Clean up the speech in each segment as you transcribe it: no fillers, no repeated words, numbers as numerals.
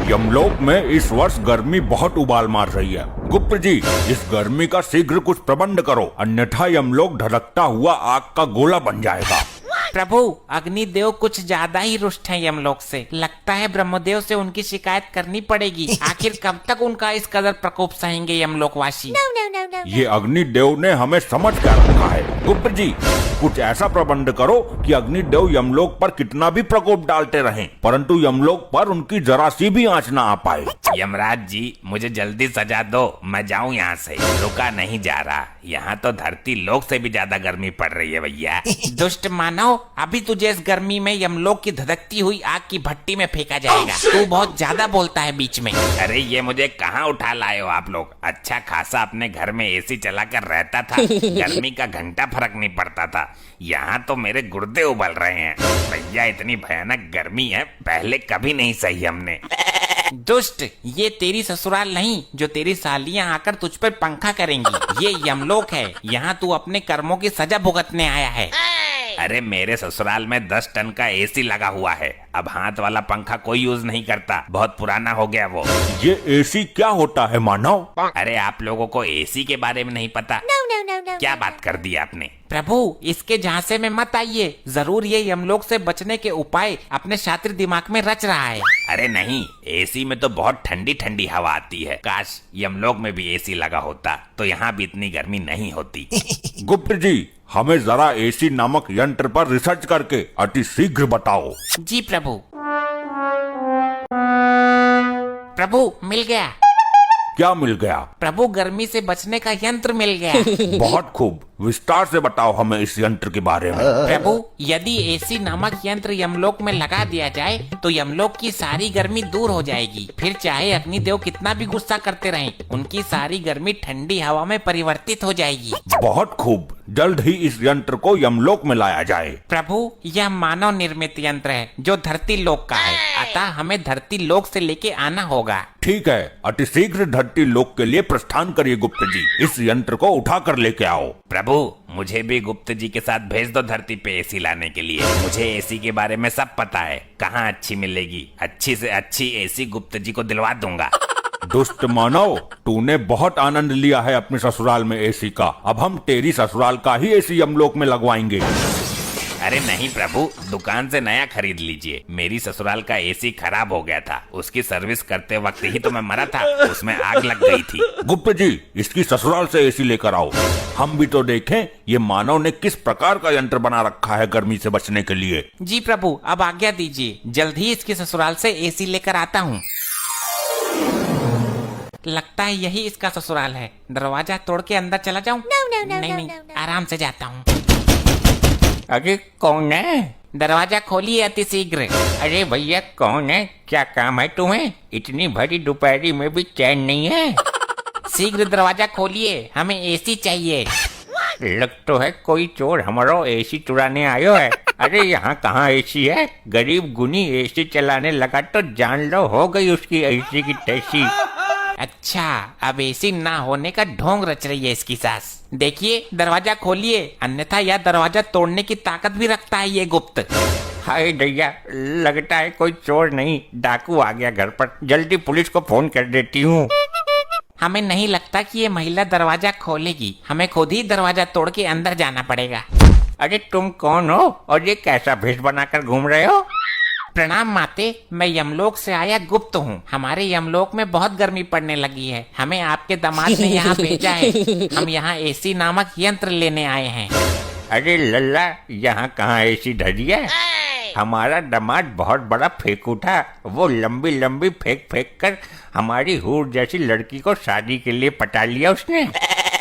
यमलोक में इस वर्ष गर्मी बहुत उबाल मार रही है। गुप्त जी, इस गर्मी का शीघ्र कुछ प्रबंध करो, अन्यथा यमलोक धड़कता हुआ आग का गोला बन जाएगा। प्रभु, अग्निदेव कुछ ज्यादा ही रुष्ट हैं यमलोक से। लगता है ब्रह्मदेव से उनकी शिकायत करनी पड़ेगी। आखिर कब तक उनका इस कदर प्रकोप सहेंगे यमलोकवासी? ये अग्निदेव ने हमें समझ क्या रखा है। गुप्त जी, कुछ ऐसा प्रबंध करो कि अग्निदेव यमलोक पर कितना भी प्रकोप डालते रहें, परंतु यमलोक पर उनकी जरा सी भी आंच न आ पाए। यमराज जी, मुझे जल्दी सजा दो, मैं जाऊं यहाँ से। रुका नहीं जा रहा, यहाँ तो धरती लोक से भी ज्यादा गर्मी पड़ रही है भैया। दुष्ट मानव, अभी तुझे इस गर्मी में यमलोक की धधकती हुई आग की भट्टी में फेंका जाएगा। तू बहुत ज्यादा बोलता है बीच में। अरे ये मुझे कहाँ उठा लाए हो आप लोग? अच्छा खासा अपने घर में एसी चलाकर रहता था, गर्मी का घंटा फर्क नहीं पड़ता था। यहाँ तो मेरे गुर्दे उबल रहे हैं भैया, इतनी भयानक गर्मी है, पहले कभी नहीं सही हमने। दुष्ट, ये तेरी ससुराल नहीं जो तेरी सालियां आकर तुझ पर पंखा करेंगी। ये यमलोक है, यहाँ तू अपने कर्मों की सजा भुगतने आया है। अरे मेरे ससुराल में 10 टन का एसी लगा हुआ है। अब हाथ वाला पंखा कोई यूज नहीं करता, बहुत पुराना हो गया वो। ये एसी क्या होता है मानव? अरे आप लोगों को एसी के बारे में नहीं पता? क्या बात कर दी आपने? प्रभु, इसके झांसे में मत आइए। जरूर ये यमलोक से बचने के उपाय अपने शातिर दिमाग में रच रहा है। अरे नहीं, एसी में तो बहुत ठंडी ठंडी हवा आती है। काश यमलोक में भी एसी लगा होता तो यहाँ भी इतनी गर्मी नहीं होती। गुप्त जी, हमें जरा एसी नामक यंत्र पर रिसर्च करके अति शीघ्र बताओ। जी प्रभु। प्रभु, मिल गया। क्या मिल गया? प्रभु, गर्मी से बचने का यंत्र मिल गया। बहुत खूब, विस्तार से बताओ हमें इस यंत्र के बारे में। प्रभु, यदि एसी नामक यंत्र यमलोक में लगा दिया जाए तो यमलोक की सारी गर्मी दूर हो जाएगी। फिर चाहे अग्निदेव कितना भी गुस्सा करते रहें, उनकी सारी गर्मी ठंडी हवा में परिवर्तित हो जाएगी। बहुत खूब, जल्द ही इस यंत्र को यमलोक में लाया जाए। प्रभु, यह मानव निर्मित यंत्र है जो धरती लोक का है, अतः हमें धरती लोक से लेके आना होगा। ठीक है, अति शीघ्र धरती लोक के लिए प्रस्थान करिए गुप्त जी। इस यंत्र को उठा कर लेके आओ। प्रभु, मुझे भी गुप्त जी के साथ भेज दो धरती पे एसी लाने के लिए। मुझे एसी के बारे में सब पता है, कहाँ अच्छी मिलेगी। अच्छी से अच्छी एसी गुप्त जी को दिलवा दूंगा। दुष्ट मानव, तूने बहुत आनंद लिया है अपने ससुराल में एसी का। अब हम तेरी ससुराल का ही एसी यमलोक में लगवाएंगे। अरे नहीं प्रभु, दुकान से नया खरीद लीजिए। मेरी ससुराल का एसी खराब हो गया था, उसकी सर्विस करते वक्त ही तो मैं मरा था, उसमें आग लग गई थी। गुप्त जी, इसकी ससुराल से एसी लेकर आओ, हम भी तो देखें ये मानव ने किस प्रकार का यंत्र बना रखा है गर्मी से बचने के लिए। जी प्रभु, अब आज्ञा दीजिए, जल्द ही इसकी ससुराल से एसी लेकर आता हूँ। लगता है यही इसका ससुराल है। दरवाजा तोड़ के अंदर चला जाऊं? नहीं, आराम से जाता हूँ। अरे कौन है? दरवाजा खोलिए अति शीघ्र। अरे भैया कौन है? क्या काम है तुम्हें? इतनी भरी दोपहरी में भी चैन नहीं है? शीघ्र दरवाजा खोलिए, हमें एसी चाहिए। लग तो है कोई चोर हमारो एसी चुराने आयो है। अरे यहाँ कहाँ एसी है? गरीब गुनी एसी चलाने लगा तो जान लो हो गई उसकी एसी की तैसी। अच्छा, अब एसी ना होने का ढोंग रच रही है इसकी सास। देखिए, दरवाजा खोलिए, अन्यथा यह दरवाजा तोड़ने की ताकत भी रखता है ये गुप्त। हाय दैया, लगता है कोई चोर नहीं डाकू आ गया घर पर। जल्दी पुलिस को फोन कर देती हूँ। हमें नहीं लगता कि ये महिला दरवाजा खोलेगी, हमें खुद ही दरवाजा तोड़ के अंदर जाना पड़ेगा। अरे तुम कौन हो और ये कैसा भेष बनाकर घूम रहे हो? प्रणाम माते, मैं यमलोक से आया गुप्त हूँ। हमारे यमलोक में बहुत गर्मी पड़ने लगी है, हमें आपके दामाद ने यहाँ भेजा है। हम यहाँ एसी नामक यंत्र लेने आए हैं। अरे लल्ला, यहाँ कहाँ एसी धरी है? हमारा दामाद बहुत बड़ा फेंकू था, वो लंबी लंबी फेंक फेंक कर हमारी हूर जैसी लड़की को शादी के लिए पटा लिया उसने।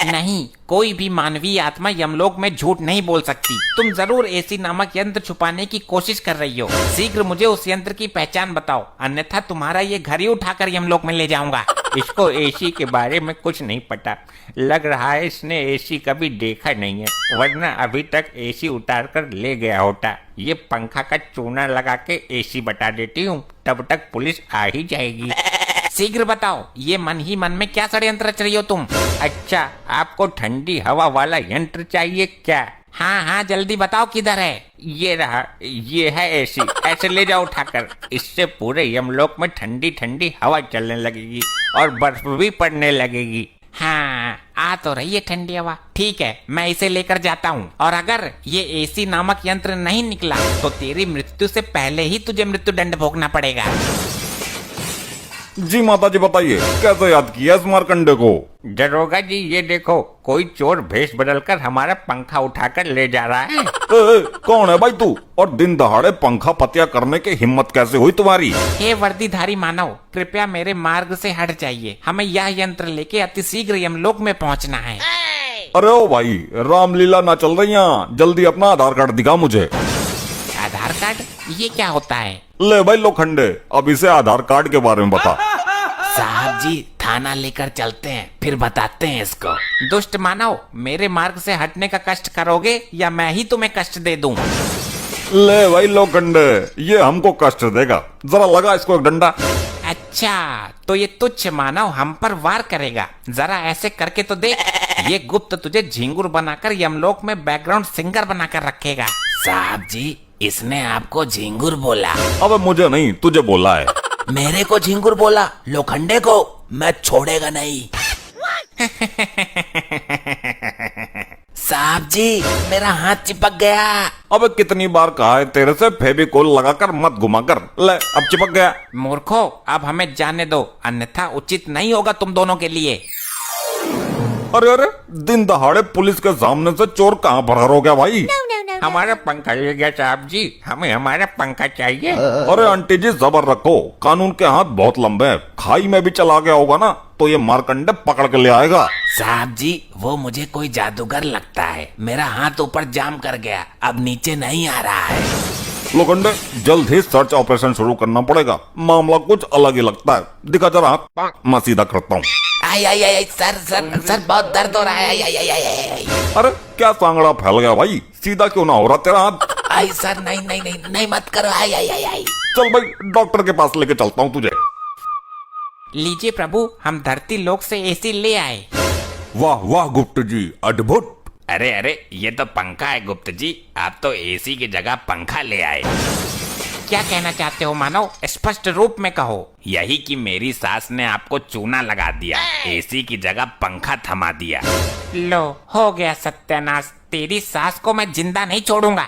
नहीं, कोई भी मानवीय आत्मा यमलोक में झूठ नहीं बोल सकती। तुम जरूर एसी नामक यंत्र छुपाने की कोशिश कर रही हो। शीघ्र मुझे उस यंत्र की पहचान बताओ, अन्यथा तुम्हारा ये घर ही उठाकर यमलोक में ले जाऊंगा। इसको एसी के बारे में कुछ नहीं पता, लग रहा है इसने एसी कभी देखा नहीं है, वरना अभी तक एसी उतार कर ले गया होता। ये पंखा का चूना लगा के एसी बता देती हूँ, तब तक पुलिस आ ही जाएगी। शीघ्र बताओ, ये मन ही मन में क्या षड्यंत्र रच रही हो तुम? अच्छा, आपको ठंडी हवा वाला यंत्र चाहिए क्या? हाँ हाँ जल्दी बताओ किधर है। ये रहा, ये है एसी। ऐसे ले जाओ उठाकर। इससे पूरे यमलोक में ठंडी ठंडी हवा चलने लगेगी और बर्फ भी पड़ने लगेगी। हाँ आ तो रही है ठंडी हवा। ठीक है मैं इसे लेकर जाता हूँ, और अगर ये एसी नामक यंत्र नहीं निकला तो तेरी मृत्यु से पहले ही तुझे मृत्यु दंड भोगना पड़ेगा। जी माता जी बताइए, कैसे याद किया इस मार्कंडे को? दरोगा जी ये देखो, कोई चोर भेष बदलकर हमारा पंखा उठाकर ले जा रहा है। कौन है भाई तू, और दिन दहाड़े पंखा पतिया करने की हिम्मत कैसे हुई तुम्हारी? हे वर्दीधारी मानव, कृपया मेरे मार्ग से हट जाइए। हमें यह यंत्र लेके अतिशीघ्र यमलोक में पहुंचना है। अरे ओ भाई, रामलीला ना चल रही यहाँ, जल्दी अपना आधार कार्ड दिखा मुझे। आधार कार्ड? ये क्या होता है? ले भाई लोखंडे, अब इसे आधार कार्ड के बारे में बता। साहब जी थाना लेकर चलते हैं, फिर बताते हैं इसको। दुष्ट मानव, मेरे मार्ग से हटने का कष्ट करोगे या मैं ही तुम्हें कष्ट दे दूं? ले भाई लोखंडे, ये हमको कष्ट देगा, जरा लगा इसको एक डंडा। अच्छा तो ये तुच्छ मानव हम पर वार करेगा। जरा ऐसे करके तो देख। ये गुप्त तुझे झिंगुर बनाकर यमलोक में बैकग्राउंड सिंगर बनाकर रखेगा। साहब जी इसने आपको झिंगुर बोला। अबे मुझे नहीं, तुझे बोला है। मेरे को झिंगुर बोला, लोखंडे को मैं छोड़ेगा नहीं। साहब जी मेरा हाथ चिपक गया। अबे कितनी बार कहा है तेरे से, फेविकोल लगाकर मत घुमा कर। ले अब चिपक गया। मूर्खो अब हमें जाने दो, अन्यथा उचित नहीं होगा तुम दोनों के लिए। अरे अरे, दिन दहाड़े पुलिस के सामने से चोर कहाँ फरार हो गया भाई? हमारा पंखा ले गया साहब जी, हमें हमारा पंखा चाहिए। अरे आंटी जी सबर रखो, कानून के हाथ बहुत लंबे हैं। खाई में भी चला गया होगा ना तो ये मार्कंडे पकड़ के ले आएगा। साहब जी वो मुझे कोई जादूगर लगता है, मेरा हाथ ऊपर जाम कर गया, अब नीचे नहीं आ रहा है। लोखंडे जल्द ही सर्च ऑपरेशन शुरू करना पड़ेगा, मामला कुछ अलग ही लगता है। दिखा जरा हाथ, मैं सीधा करता हूँ। आई आई आई सर सर सर बहुत दर्द हो रहा है। आई आई आई आई आई अरे क्या सांगड़ा फैल गया भाई, सीधा क्यों ना हो रहा तेरा हाथ? आई सर नहीं नहीं नहीं नहीं मत करो। आई आई आई आई चल भाई डॉक्टर के पास लेके चलता हूँ तुझे। लीजिए प्रभु, हम धरती लोक से एसी ले आए। वाह वाह गुप्त जी, अद्भुत। अरे अरे, ये तो पंखा है गुप्त जी, आप तो एसी की जगह पंखा ले आए। क्या कहना चाहते हो मानव, स्पष्ट रूप में कहो। यही कि मेरी सास ने आपको चूना लगा दिया, एसी की जगह पंखा थमा दिया। लो हो गया सत्यानाश, तेरी सास को मैं जिंदा नहीं छोड़ूंगा।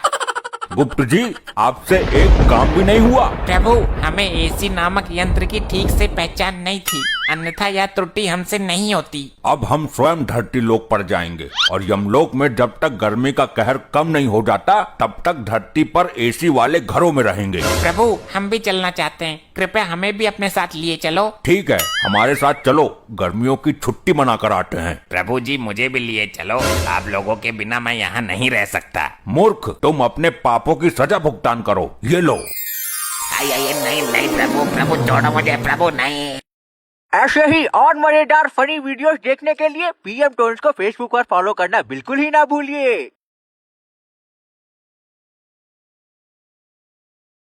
गुप्त जी आपसे एक काम भी नहीं हुआ। प्रभु हमें एसी नामक यंत्र की ठीक से पहचान नहीं थी, अन्यथा यह त्रुटि हमसे नहीं होती। अब हम स्वयं धरती लोक पर जाएंगे और यमलोक में जब तक गर्मी का कहर कम नहीं हो जाता तब तक धरती पर एसी वाले घरों में रहेंगे। प्रभु हम भी चलना चाहते हैं, कृपया हमें भी अपने साथ लिए चलो। ठीक है हमारे साथ चलो, गर्मियों की छुट्टी मनाकर आते हैं। प्रभु जी मुझे भी लिए चलो, आप लोगों के बिना मैं यहाँ नहीं रह सकता। मूर्ख, तुम अपने पापों की सजा भुगतान करो, ये लो। आई आई नहीं नहीं प्रभु प्रभु छोड़ो मुझे प्रभु नहीं। ऐसे ही और मजेदार फनी वीडियोस देखने के लिए पीएम टोन्स को फेसबुक पर फॉलो करना बिल्कुल ही ना भूलिए।